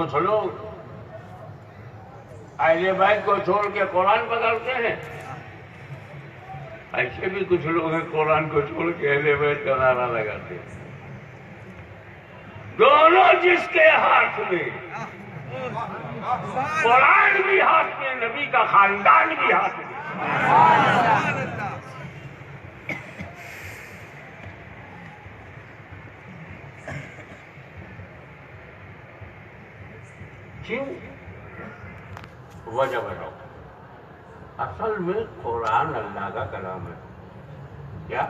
کچھ لوگ اہل بیت کو چھوڑ کے قرآن پکڑتے ہیں، ایسے بھی کچھ لوگ ہیں قرآن کو چھوڑ کے اہل بیت کا نعرہ لگاتے ہیں۔ دونوں جس کے ہاتھ میں، قرآن بھی ہاتھ میں، نبی کا خاندان بھی ہاتھ میں۔ کیوں؟ وجہ بتاؤ۔ اصل میں قرآن اللہ کا کلام ہے۔ کیا؟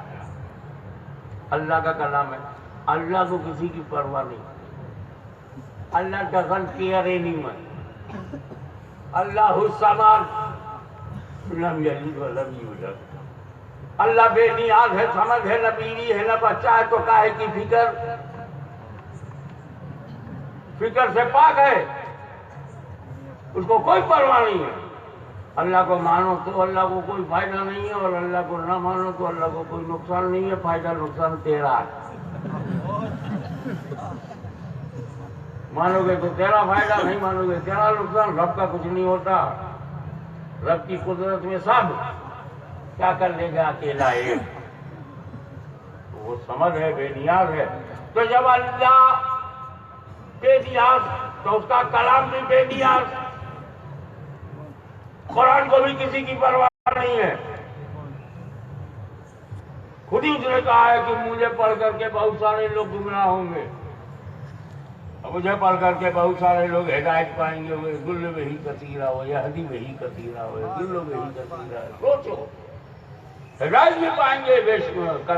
اللہ کا کلام ہے۔ اللہ کو کسی کی پرواہ نہیں، اللہ دخل کیئر نہیں ہے۔ اللہ الصمد لم یلد ولم یولد، اللہ بے نیاز ہے، سمجھ ہے، نہ بیوی ہے، نہ بچہ ہے، تو کاہے کی فکر؟ فکر سے پاک ہے، اس کو کوئی پرواہ نہیں ہے۔ اللہ کو مانو تو اللہ کو کوئی فائدہ نہیں ہے، اور اللہ کو نہ مانو تو اللہ کو کوئی نقصان نہیں ہے، فائدہ نقصان تیرا ہے۔ مانو گے تو تیرا فائدہ، نہیں مانو گے تیرا نقصان۔ رب کا کچھ نہیں ہوتا، رب کی قدرت میں سب کیا کر لے گا اکیلا ایک، وہ سمجھ ہے، بے نیاز ہے۔ تو جب اللہ بے نیاز تو اس کا کلام بھی بے نیاز، قرآن کو بھی کسی کی پرواہ نہیں ہے۔ خود ہی اس نے کہا ہے کہ مجھے پڑھ کر کے بہت سارے لوگ گمراہ ہوں گے، مجھے پڑھ کر کے بہت سارے لوگ ہدایت پائیں گے، گل وہی کثیرہ ہو، یہدی وہی کثیرہ ہو، گل وہی کثیرہ ہے۔ سوچو، ہدایت بھی پائیں گے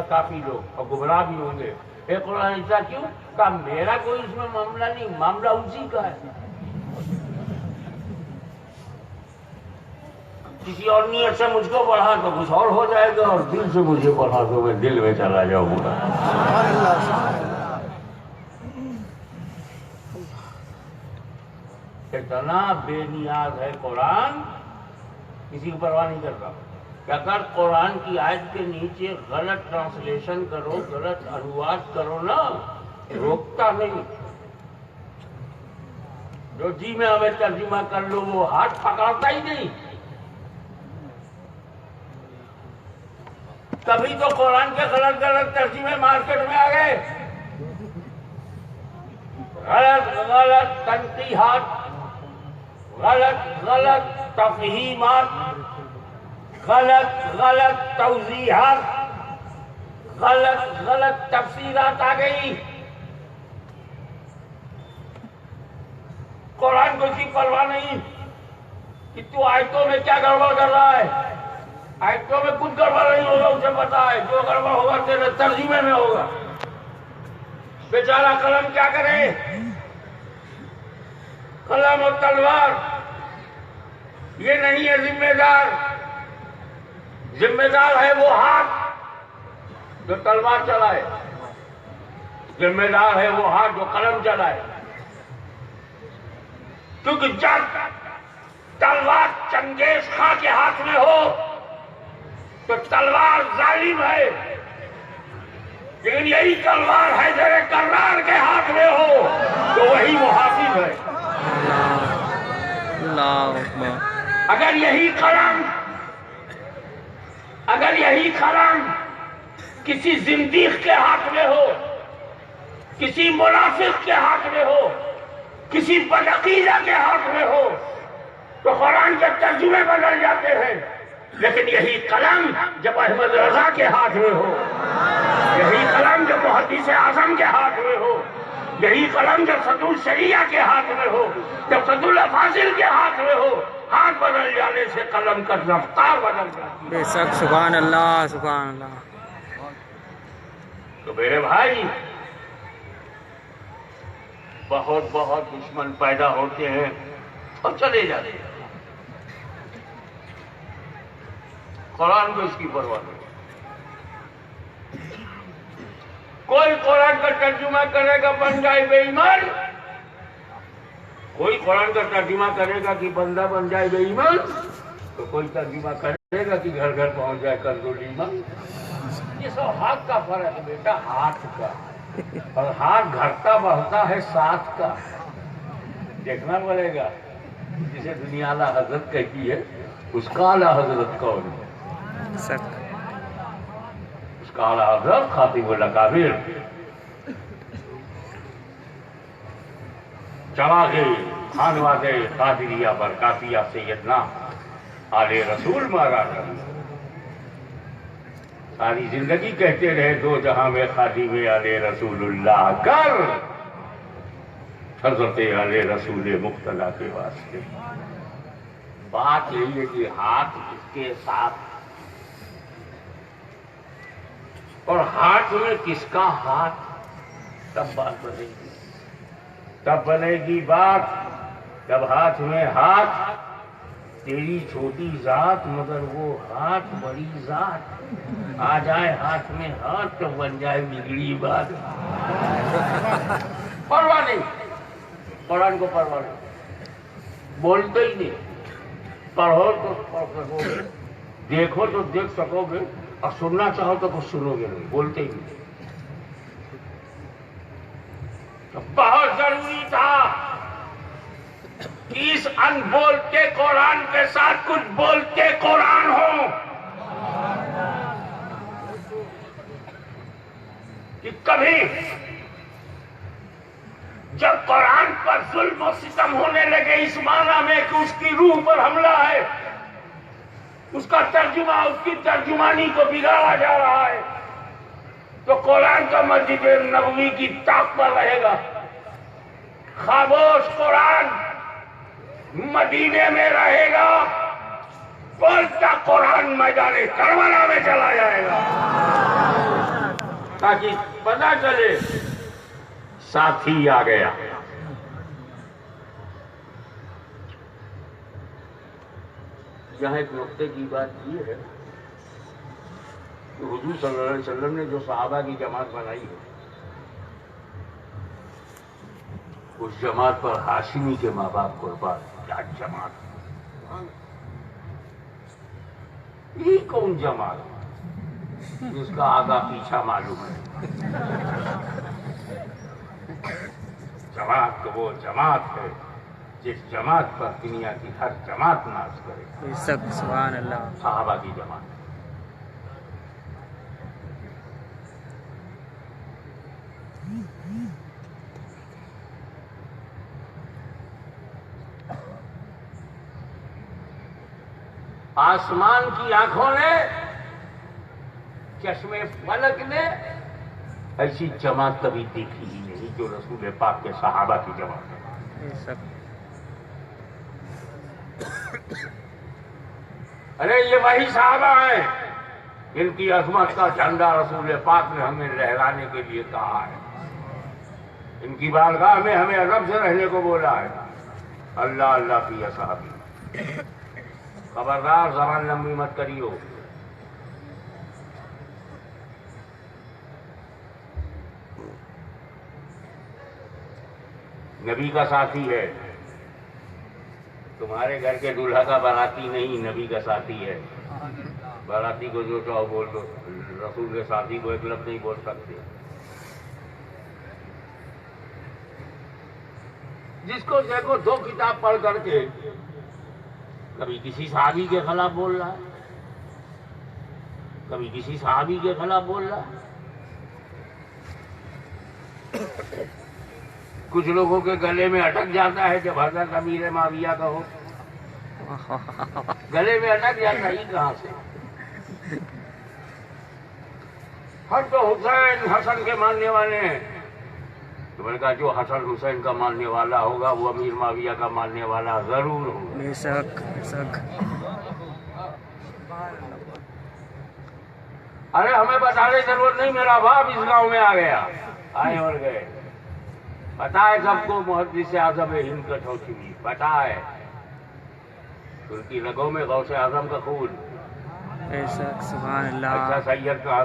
کافی لوگ، اور گمراہ بھی ہوں گے۔ اے قرآن ایسا کیوں؟ کہا میرا کوئی اس میں معاملہ نہیں، معاملہ اسی کا ہے۔ کسی اور نیت سے مجھ کو پڑھا تو کچھ اور ہو جائے گا، اور دل سے مجھے پڑھا تو میں دل میں چلا جاؤں گا۔ اتنا بے نیاز ہے قرآن، کسی کو پرواہ نہیں کرتا کہ اگر قرآن کی آیت کے نیچے غلط ٹرانسلیشن کرو، غلط انواد کرو نا، روکتا نہیں۔ جو جی میں ہمیں ترجمہ کر لو، وہ ہاتھ پکڑتا ہی نہیں۔ تبھی تو قرآن کے غلط غلط ترجمے مارکیٹ میں آ گئے، غلط غلط تنقیحات، غلط غلط تفہیمات، غلط غلط توضیحات، غلط غلط تفسیرات آ گئی۔ قرآن کو اس کی پرواہ نہیں کہ تو آیتوں میں کیا گڑبڑ کر رہا ہے۔ آیتوں میں کچھ گڑبڑ نہیں ہوگا، اسے پتا ہے، جو گڑبڑ ہوگا تیرے ترجمے میں ہوگا۔ بیچارہ قلم کیا کرے؟ قلم اور تلوار یہ نہیں ہے ذمہ دار، ذمہ دار ہے وہ ہاتھ جو تلوار چلائے، ذمہ دار ہے وہ ہاتھ جو قلم چلائے۔ کیونکہ جب تلوار چنگیز خاں کے ہاتھ میں ہو تو تلوار ظالم ہے، لیکن یہی تلوار حیدر کرار کے ہاتھ میں ہو تو وہی محافظ ہے۔ اگر یہی قلم کسی زندیق کے ہاتھ میں ہو، کسی منافق کے ہاتھ میں ہو، کسی بدعقیدہ کے ہاتھ میں ہو تو قرآن کے ترجمے بدل جاتے ہیں۔ لیکن یہی قلم جب احمد رضا کے ہاتھ میں ہو، یہی قلم جب محدث اعظم کے ہاتھ میں ہو، یہی قلم جب صدر الشریعہ کے ہاتھ میں ہو، جب صدر الفاضل کے ہاتھ میں ہو، ہاتھ بدل جانے سے قلم کا رفتار بدل جاتی ہے۔ بے شک، سبحان اللہ، سبحان اللہ۔ تو میرے بھائی، بہت بہت دشمن پیدا ہوتے ہیں اور چلے جاتے ہیں، قرآن کو اس کی پرواہ نہیں۔ کوئی قرآن کا ترجمہ کرے گا بن جائے بے ایمان، کوئی قرآن کا ترجمہ کرے گا کہ بندہ بن جائے بے ایمان، تو کوئی ترجمہ کرے گا کہ گھر گھر پہنچ جائے کنزول ایمان۔ یہ سب ہاتھ کا فرق ہے بیٹا، ہاتھ کا، اور ہاتھ گھٹتا بڑھتا ہے ساتھ کا۔ دیکھنا پڑے گا جسے دنیا اعلیٰ حضرت کہتی ہے اس کا اعلیٰ حضرت کون ہے؟ اس کا اعلیٰ حضرت خاتم الاکابر چراغ خانواد قادریہ برکاتیہ سیدنا آل رسول مہاراج ساری زندگی کہتے رہے دو جہاں میں خادم آل رسول اللہ کر حضرت آل رسول مقتدی کے واسطے. بات یہی ہے کہ ہاتھ اس کے ساتھ اور ہاتھ میں کس کا ہاتھ، تب بات بنے گی. تب بنے گی بات جب ہاتھ میں ہاتھ، تیری چھوٹی ذات مگر وہ ہاتھ بڑی ذات. آ جائے ہاتھ میں ہاتھ تو بن جائے بگڑی بات. پرواہ نہیں، قرآن کو پرواہ نہیں، بولتے ہی نہیں. پڑھو تو پڑھ سکو گے، دیکھو تو دیکھ سکو گے، اور سننا چاہو تو کچھ سنو گے نہیں، بولتے ہی نہیں. بہت ضروری تھا کہ اس ان بولتے قرآن کے ساتھ کچھ بولتے قرآن ہو، کہ کبھی جب قرآن پر ظلم و ستم ہونے لگے اس معنی میں کہ اس کی روح پر حملہ ہے، اس کا ترجمہ، اس کی ترجمانی کو بگاڑا جا رہا ہے، تو قرآن کا مسجد نبوی کی طاق پر رہے گا. خاموش قرآن مدینے میں رہے گا، بولتا قرآن میدان کربلا میں چلا جائے گا، تاکہ پتہ چلے ساتھی آ گیا. یہاں ایک نقطے کی بات یہ ہے کہ حضور صلی اللہ علیہ وسلم نے جو صحابہ کی جماعت بنائی ہے، اس جماعت پر ہاشمی کے ماں باپ قربان. کیا جماعت! یہ کون جماعت جس کا آگا پیچھا معلوم ہے؟ جماعت تو وہ جماعت ہے جس جماعت پر دنیا کی ہر جماعت ناز کرے. سبحان اللہ. صحابہ کی جماعت. آسمان کی آنکھوں نے، چشمے فلک نے ایسی جماعت کبھی دیکھی ہی نہیں جو رسول پاک کے صحابہ کی جماعت ہے. ارے یہ وہی صحابہ ہیں جن کی عظمت کا جھنڈا رسول پاک نے ہمیں لہرانے کے لیے کہا ہے. ان کی بارگاہ میں ہمیں ادب سے رہنے کو بولا ہے. اللہ اللہ کی صحابی. خبردار زبان لمبی مت کریو. نبی کا ساتھی ہے. تمہارے گھر کے دولہا کا باراتی نہیں، نبی کا ساتھی ہے. باراتی کو جو چاہو بول دو، رسول کے ساتھی کو ایک لفظ نہیں بول سکتے. جس کو دیکھو دو کتاب پڑھ کر کے کبھی کسی صحابی کے خلاف بول رہا ہے، کبھی کسی صحابی کے خلاف بول رہا ہے. کچھ لوگوں کے گلے میں اٹک جاتا ہے جب حضرت امیر معاویہ کا ہو، گلے میں اٹک جاتا ہی کہاں سے. ہر تو حسین حسن کے ماننے والے ہیں. تو میں نے کہا جو حسن حسین کا ماننے والا ہوگا وہ امیر معاویہ کا ماننے والا ضرور ہوگا. بے شک بے شک. ارے ہمیں بتانے کی ضرورت نہیں، میرا باپ اس گاؤں میں آ گیا، آئے اور گئے. پتا ہے سب کو محدث اعظم ہند کا ٹھوچی، پتا ہے ان کی رگوں میں غوث اعظم کا خون. بے شک. سبحان اللہ. اچھا سید کا